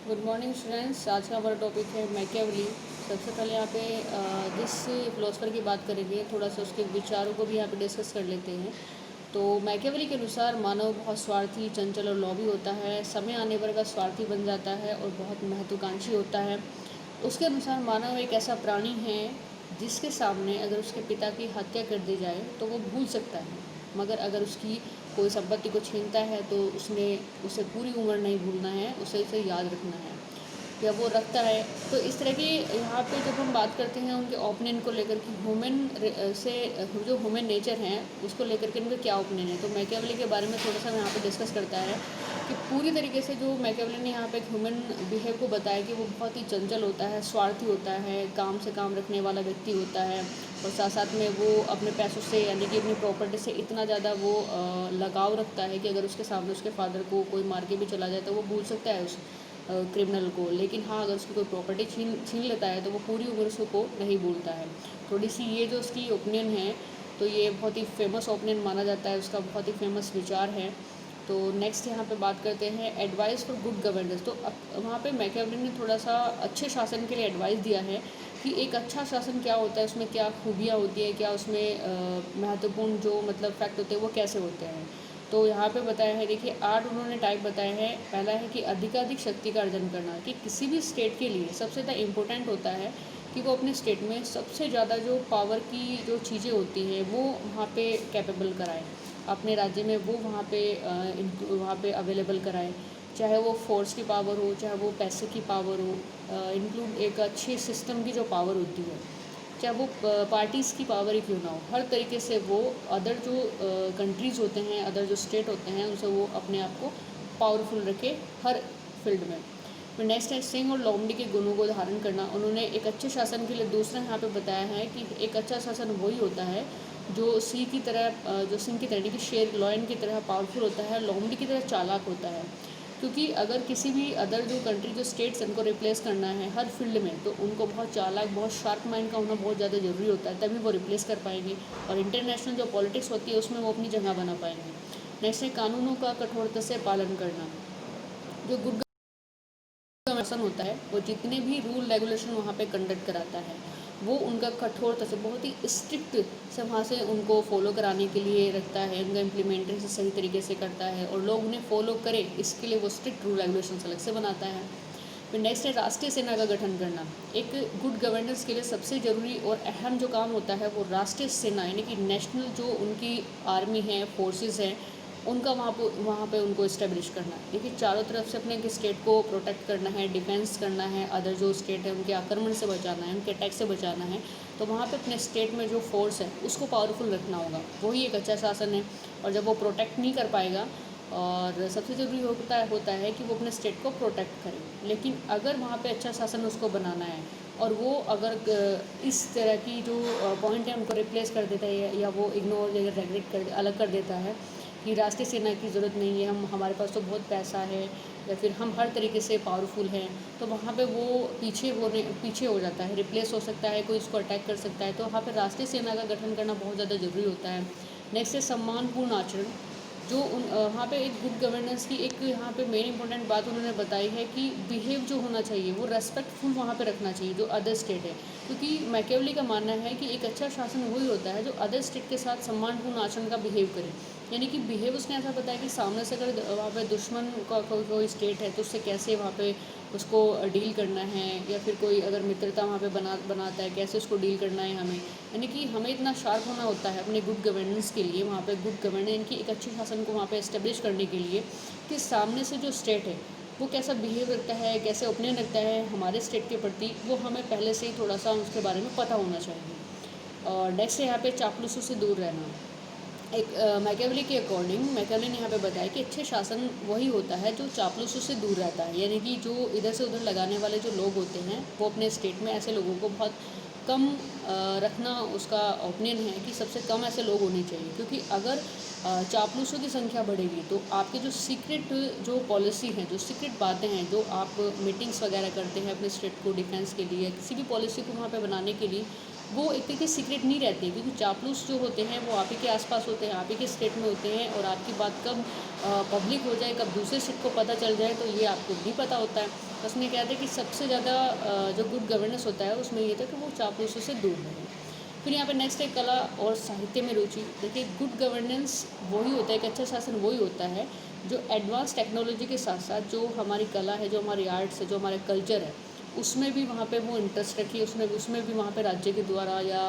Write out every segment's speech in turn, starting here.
Good morning students. आज का हमारा टॉपिक है मैकियावेली। सबसे पहले यहाँ पे जिस फिलोसफर की बात करेंगे थोड़ा सा उसके विचारों को भी यहाँ पे डिस्कस कर लेते हैं। तो मैकियावेली के अनुसार मानव बहुत स्वार्थी, चंचल और लोभी होता है। समय आने पर वह स्वार्थी बन जाता है और बहुत महत्वाकांक्षी होता है। उसके अनुसार मानव एक ऐसा प्राणी है जिसके सामने अगर उसके पिता की हत्या कर दी जाए तो वो भूल सकता है, मगर अगर उसकी कोई संपत्ति को छीनता है तो उसने उसे पूरी उम्र नहीं भूलना है, उसे याद रखना है या वो रखता है। तो इस तरह की यहाँ पे जब हम बात करते हैं उनके ओपिनियन को लेकर कि ह्यूमन से जो ह्यूमन नेचर है उसको लेकर के उनका क्या ओपिनियन है, तो मैकियावेली के बारे में थोड़ा सा यहाँ पे डिस्कस करता है कि पूरी तरीके से जो मैकियावेली ने यहाँ पे एक ह्यूमन बिहेव को बताया कि वो बहुत ही चंचल होता है, स्वार्थी होता है, काम से काम रखने वाला व्यक्ति होता है और साथ साथ में वो अपने पैसों से यानी कि अपनी प्रॉपर्टी से इतना ज़्यादा वो लगाव रखता है कि अगर उसके सामने उसके फादर को कोई मार के भी चला जाए तो वो भूल सकता है उस क्रिमिनल को। लेकिन हाँ, अगर उसकी कोई प्रॉपर्टी छीन छीन लेता है तो वो पूरी उम्र उसको नहीं भूलता है। थोड़ी सी ये जो उसकी ओपिनियन है तो ये बहुत ही फेमस ओपिनियन माना जाता है, उसका बहुत ही फेमस विचार है। तो नेक्स्ट यहाँ पे बात करते हैं एडवाइस फॉर गुड गवर्नेंस। तो वहाँ पे मैकियावेली ने थोड़ा सा अच्छे शासन के लिए एडवाइस दिया है कि एक अच्छा शासन क्या होता है, उसमें क्या खूबियाँ होती है, क्या उसमें महत्वपूर्ण जो मतलब फैक्ट होते हैं वो कैसे होते हैं। तो यहाँ पे बताया है, देखिए 8 उन्होंने टाइप बताया है। पहला है कि अधिकाधिक शक्ति का अर्जन करना, कि किसी भी स्टेट के लिए सबसे ज़्यादा इम्पोर्टेंट होता है कि वो अपने स्टेट में सबसे ज़्यादा जो पावर की जो चीज़ें होती हैं वो वहाँ पे कैपेबल कराएं, अपने राज्य में वो वहाँ पे अवेलेबल कराएं। चाहे वो फोर्स की पावर हो, चाहे वो पैसे की पावर हो, इंक्लूड एक अच्छे सिस्टम की जो पावर होती है, चाहे वो पार्टीज़ की पावर ही क्यों ना हो, हर तरीके से वो अदर जो कंट्रीज़ होते हैं, अदर जो स्टेट होते हैं उनसे वो अपने आप को पावरफुल रखे हर फील्ड में। फिर नेक्स्ट है सिंह और लोमड़ी के गुणों को धारण करना। उन्होंने एक अच्छे शासन के लिए दूसरा यहाँ पे बताया है कि एक अच्छा शासन वही होता है जो सिंह की तरह जो सिंह की तरह यानी कि शेर लॉयन की तरह पावरफुल होता है, लोमड़ी की तरह चालाक होता है। क्योंकि अगर किसी भी अदर जो कंट्री जो स्टेट्स उनको रिप्लेस करना है हर फील्ड में, तो उनको बहुत चालाक, बहुत शार्प माइंड का होना बहुत ज़्यादा ज़रूरी होता है, तभी वो रिप्लेस कर पाएंगे और इंटरनेशनल जो पॉलिटिक्स होती है उसमें वो अपनी जगह बना पाएंगे। नेक्स्ट है कानूनों का कठोरता से पालन करना। जो गुड शासन होता है वो जितने भी रूल रेगुलेशन वहाँ पे कंडक्ट कराता है वो उनका कठोरता से बहुत ही स्ट्रिक्ट से वहाँ से उनको फॉलो कराने के लिए रखता है, उनका इम्प्लीमेंटेशन सही तरीके से करता है और लोग उन्हें फॉलो करें इसके लिए वो स्ट्रिक्ट रूल रेगुलेशन अलग से बनाता है। फिर नेक्स्ट है राष्ट्रीय सेना का गठन करना। एक गुड गवर्नेंस के लिए सबसे ज़रूरी और अहम जो काम होता है वो राष्ट्रीय सेना यानी कि नेशनल जो उनकी आर्मी है, फोर्सेस हैं, उनका वहाँ पे उनको इस्टेब्लिश करना है। देखिए चारों तरफ से अपने स्टेट को प्रोटेक्ट करना है, डिफेंस करना है, अदर जो स्टेट है उनके आक्रमण से बचाना है, उनके अटैक से बचाना है। तो वहाँ पे अपने स्टेट में जो फोर्स है उसको पावरफुल रखना होगा, वही एक अच्छा शासन है। और जब वो प्रोटेक्ट नहीं कर पाएगा, और सबसे ज़रूरी होता है कि वो अपने स्टेट को प्रोटेक्ट करे। लेकिन अगर वहाँ पे अच्छा शासन उसको बनाना है और वो अगर इस तरह की जो पॉइंट है उनको रिप्लेस कर देता है या वो इग्नोर या रेगरेट कर अलग कर देता है कि राष्ट्रीय सेना की ज़रूरत नहीं है, हम हमारे पास तो बहुत पैसा है या फिर हम हर तरीके से पावरफुल हैं, तो वहाँ पे वो पीछे हो जाता है, रिप्लेस हो सकता है, कोई इसको अटैक कर सकता है। तो वहाँ पे राष्ट्रीय सेना का गठन करना बहुत ज़्यादा ज़रूरी होता है। नेक्स्ट है सम्मानपूर्ण आचरण। जो वहाँ पे एक गुड गवर्नेंस की एक यहाँ पे मेन इंपॉर्टेंट बात उन्होंने बताई है कि बिहेव जो होना चाहिए वो रेस्पेक्टफुल वहाँ पे रखना चाहिए जो अदर स्टेट है। क्योंकि मैकियावेली का मानना है कि एक अच्छा शासन वही होता है जो अदर स्टेट के साथ सम्मानपूर्ण आचरण का बिहेव करे। यानी कि बिहेव उसने ऐसा बताया कि सामने से अगर वहाँ पे दुश्मन का कोई स्टेट है तो उससे कैसे वहाँ पे उसको डील करना है, या फिर कोई अगर मित्रता वहाँ पे बनाता है कैसे उसको डील करना है हमें। यानी कि हमें इतना शार्प होना होता है अपने गुड गवर्नेंस के लिए, वहाँ पे गुड गवर्नेंस की एक अच्छे शासन को वहाँ पे इस्टेब्लिश करने के लिए, कि सामने से जो स्टेट है वो कैसा बिहेव रखता है, कैसे ओपिनियन रखता है हमारे स्टेट के प्रति, वो हमें पहले से ही थोड़ा सा उसके बारे में पता होना चाहिए। और नेक्स्ट है यहाँ पे चापलूसों से दूर रहना। एक मैकियावेली के अकॉर्डिंग मैकियावेली ने यहाँ पे बताया कि अच्छे शासन वही होता है जो चापलूसों से दूर रहता है। यानी कि जो इधर से उधर लगाने वाले जो लोग होते हैं वो अपने स्टेट में ऐसे लोगों को बहुत कम रखना, उसका ओपिनियन है कि सबसे कम ऐसे लोग होने चाहिए। क्योंकि अगर चापलूसों की संख्या बढ़ेगी तो आपके जो सीक्रेट जो पॉलिसी है, जो सीक्रेट बातें हैं, जो आप मीटिंग्स वगैरह करते हैं अपने स्टेट को डिफेंस के लिए, किसी भी पॉलिसी को वहाँ पे बनाने के लिए, वो एक तरीके सीक्रेट नहीं रहते, क्योंकि चापलूस जो होते हैं वो आप ही के आसपास होते हैं, आप ही के स्टेट में होते हैं, और आपकी बात कब पब्लिक हो जाए, कब दूसरे स्टेट को पता चल जाए, तो ये आपको नहीं पता होता है। तो उसमें क्या था कि सबसे ज़्यादा जो गुड गवर्नेंस होता है उसमें ये था कि वो चापलूसों से दूर रहे। फिर यहाँ पे नेक्स्ट है कला और साहित्य में रुचि। देखिए, गुड गवर्नेंस वही होता है, एक अच्छा शासन वही होता है जो एडवांस टेक्नोलॉजी के साथ साथ जो हमारी कला है, जो हमारी आर्ट्स है, जो हमारे कल्चर है, उसमें भी वहाँ पे वो इंटरेस्ट रखिए, उसमें भी वहाँ पे राज्य के द्वारा या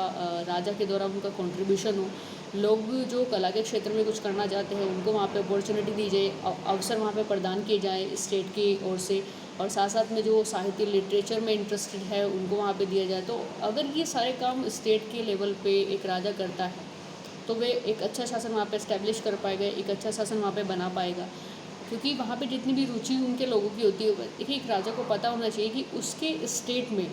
राजा के द्वारा उनका कंट्रीब्यूशन हो। लोग जो कला के क्षेत्र में कुछ करना चाहते हैं उनको वहाँ पे अपॉर्चुनिटी दी जाए, अवसर वहाँ पे प्रदान किए जाए स्टेट की ओर से, और साथ साथ में जो साहित्य लिटरेचर में इंटरेस्टेड है उनको वहाँ पे दिया जाए। तो अगर ये सारे काम स्टेट के लेवल पे एक राजा करता है तो वे एक अच्छा शासन वहाँ पे इस्टेब्लिश कर पाएगा, एक अच्छा शासन वहाँ पे बना पाएगा, क्योंकि वहाँ पे जितनी भी रुचि उनके लोगों की होती है। देखिए, एक राजा को पता होना चाहिए कि उसके स्टेट में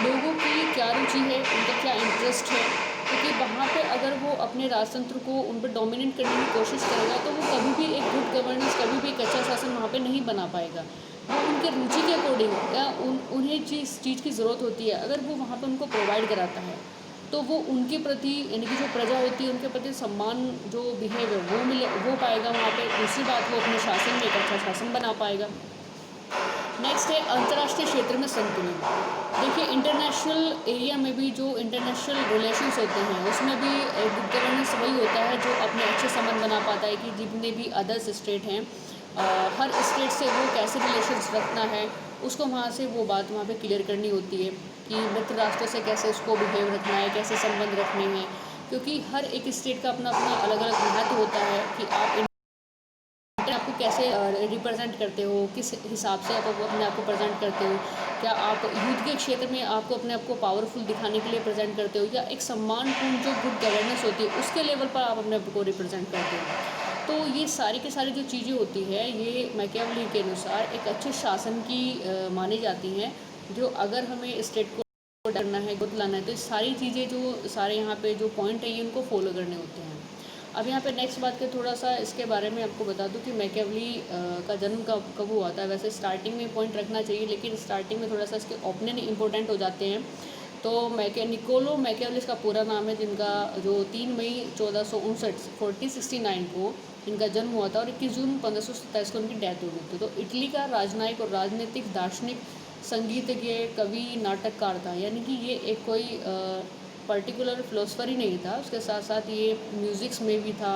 लोगों की क्या रुचि है, उनका क्या इंटरेस्ट है, क्योंकि वहाँ पे अगर वो अपने राजतंत्र को उन पर डोमिनेट करने की कोशिश करेगा तो वो कभी भी एक गुड गवर्नेंस, कभी भी एक अच्छा शासन वहाँ पे नहीं बना पाएगा। वो उनके रुचि के अकॉर्डिंग या उन्हें जिस चीज़ की ज़रूरत होती है अगर वो वहाँ पे उनको प्रोवाइड कराता है तो वो उनके प्रति, यानी कि जो प्रजा होती है उनके प्रति सम्मान जो बिहेव है वो पाएगा वहाँ पे। दूसरी बात, वो अपने शासन में एक अच्छा शासन बना पाएगा। नेक्स्ट है अंतर्राष्ट्रीय क्षेत्र में संतुलन। देखिए, इंटरनेशनल एरिया में भी जो इंटरनेशनल रिलेशंस होते हैं उसमें भी गुड गवर्नेंस वही होता है जो अपने अच्छे संबंध बना पाता है कि जितने भी अदर्स स्टेट हैं, हर स्टेट से वो कैसे रिलेशंस रखना है, उसको वहाँ से वो बात वहाँ पे क्लियर करनी होती है कि मित्र राष्ट्रों से कैसे उसको बिहेव रखना है, कैसे संबंध रखने हैं, क्योंकि हर एक स्टेट का अपना अपना अलग अलग महत्व होता है कि आपको कैसे रिप्रेजेंट करते हो, किस हिसाब से आप अपने आप को प्रेजेंट करते हो। क्या आप युद्ध के क्षेत्र में आपको अपने आप को पावरफुल दिखाने के लिए प्रेजेंट करते हो, या एक सम्मानपूर्ण जो गुड गवर्नेंस होती है उसके लेवल पर आप अपने आप को रिप्रेजेंट करते हो। तो ये सारी की सारी जो चीज़ें होती है ये मैकियावेली के अनुसार एक अच्छे शासन की मानी जाती हैं, जो अगर हमें स्टेट को करना है, गुड लाना है, तो सारी चीज़ें जो सारे यहाँ पे जो पॉइंट है ये उनको फॉलो करने होते हैं। अब यहाँ पे नेक्स्ट बात करें, थोड़ा सा इसके बारे में आपको बता दूं कि मैकियावेली का जन्म कब हुआ था। वैसे स्टार्टिंग में पॉइंट रखना चाहिए, लेकिन स्टार्टिंग में थोड़ा सा इसके ओपिनियन इंपॉर्टेंट हो जाते हैं। तो निकोलो मैकियावेली का पूरा नाम है, जिनका जो 3 मई 1469 को इनका जन्म हुआ था, और 21 जून 1527 को उनकी डेथ हो गई थी। तो इटली का राजनयिक और राजनीतिक दार्शनिक, संगीतज्ञ, कवि, नाटककार था। यानी कि ये एक कोई पर्टिकुलर फिलोसफर ही नहीं था, उसके साथ साथ ये म्यूज़िक्स में भी था,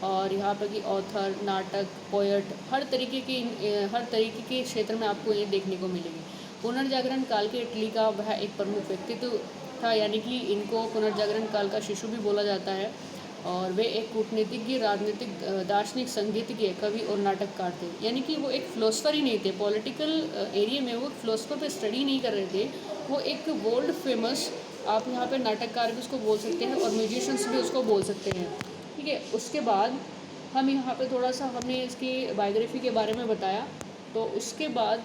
और यहाँ पर कि ऑथर, नाटक, पोएट, हर तरीके के क्षेत्र में आपको ये देखने को मिलेगी। पुनर्जागरण काल के इटली का वह एक प्रमुख व्यक्तित्व था, यानी कि इनको पुनर्जागरण काल का शिशु भी बोला जाता है। और वे एक कूटनीतिज्ञ, राजनीतिक, दार्शनिक, संगीतज्ञ, कवि और नाटककार थे। यानी कि वो एक फिलोसफर ही नहीं थे, पॉलिटिकल एरिया में वो फिलोसफर पे स्टडी नहीं कर रहे थे, वो एक वर्ल्ड फेमस, आप यहाँ पे नाटककार भी उसको बोल सकते हैं और म्यूजिशियंस भी उसको बोल सकते हैं। ठीक है, उसके बाद हम यहाँ पे थोड़ा सा हमने इसकी बायोग्राफी के बारे में बताया। तो उसके बाद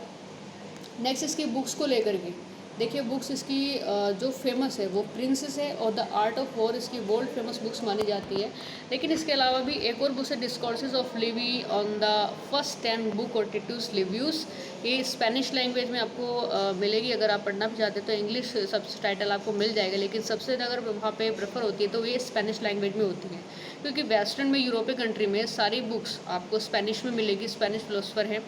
नेक्स्ट इसकी बुक्स को लेकर के देखिए, बुक्स इसकी जो फेमस है वो प्रिंसेस है और द आर्ट ऑफ वॉर इसकी वर्ल्ड फेमस बुक्स मानी जाती है। लेकिन इसके अलावा भी एक और बुक है, discourses of Levi on the first 10 book और टिटूस लिव्यूस। ये स्पेनिश लैंग्वेज में आपको मिलेगी, अगर आप पढ़ना भी चाहते हैं तो इंग्लिश सबटाइटल आपको मिल जाएगा, लेकिन सबसे ज़्यादा अगर वहाँ पे प्रेफर होती है तो ये स्पेनिश लैंग्वेज में होती है, क्योंकि वेस्टर्न में, यूरोपीय कंट्री में सारी बुक्स आपको स्पेनिश में मिलेगी, स्पेनिश फिलोसफर है।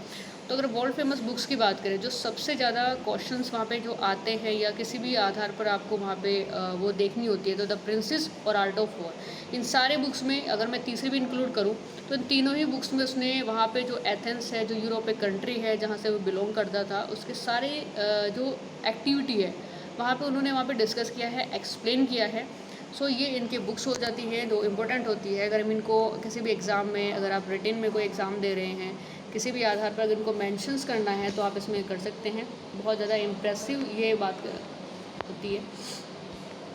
तो अगर वर्ल्ड फेमस बुक्स की बात करें, जो सबसे ज़्यादा क्वेश्चंस वहाँ पे जो आते हैं या किसी भी आधार पर आपको वहाँ पे वो देखनी होती है, तो द प्रिंसेस और आर्ट ऑफ वॉर, इन सारे बुक्स में अगर मैं तीसरी भी इंक्लूड करूँ तो इन तीनों ही बुक्स में उसने वहाँ पे जो एथेंस है, जो यूरोपीय कंट्री है जहाँ से वो बिलोंग करता था, उसके सारे जो एक्टिविटी है वहाँ पे उन्होंने वहाँ पे डिस्कस किया है, एक्सप्लेन किया है। सो ये इनकी बुक्स हो जाती है जो इम्पोर्टेंट होती है। अगर हम इनको किसी भी एग्ज़ाम में, अगर आप रिटन में कोई एग्ज़ाम दे रहे हैं, किसी भी आधार पर अगर इनको मेंशंस करना है तो आप इसमें कर सकते हैं। बहुत ज़्यादा इम्प्रेसिव ये बात होती है।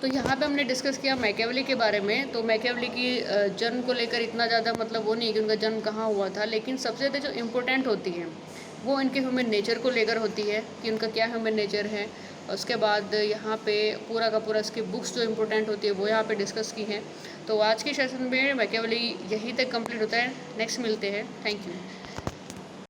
तो यहाँ पे हमने डिस्कस किया मैकियावेली के बारे में। तो मैकियावेली की जन्म को लेकर इतना ज़्यादा मतलब वो नहीं है कि उनका जन्म कहाँ हुआ था, लेकिन सबसे ज़्यादा जो इम्पोर्टेंट होती है वो इनके ह्यूमन नेचर को लेकर होती है कि उनका क्या ह्यूमन नेचर है। उसके बाद यहाँ पे पूरा का पूरा इसकी बुक्स जो इम्पोर्टेंट होती है वो यहाँ पे डिस्कस की हैं। तो आज के सेशन में मैकियावेली यहीं तक कंप्लीट होता है। नेक्स्ट मिलते हैं। Thank you.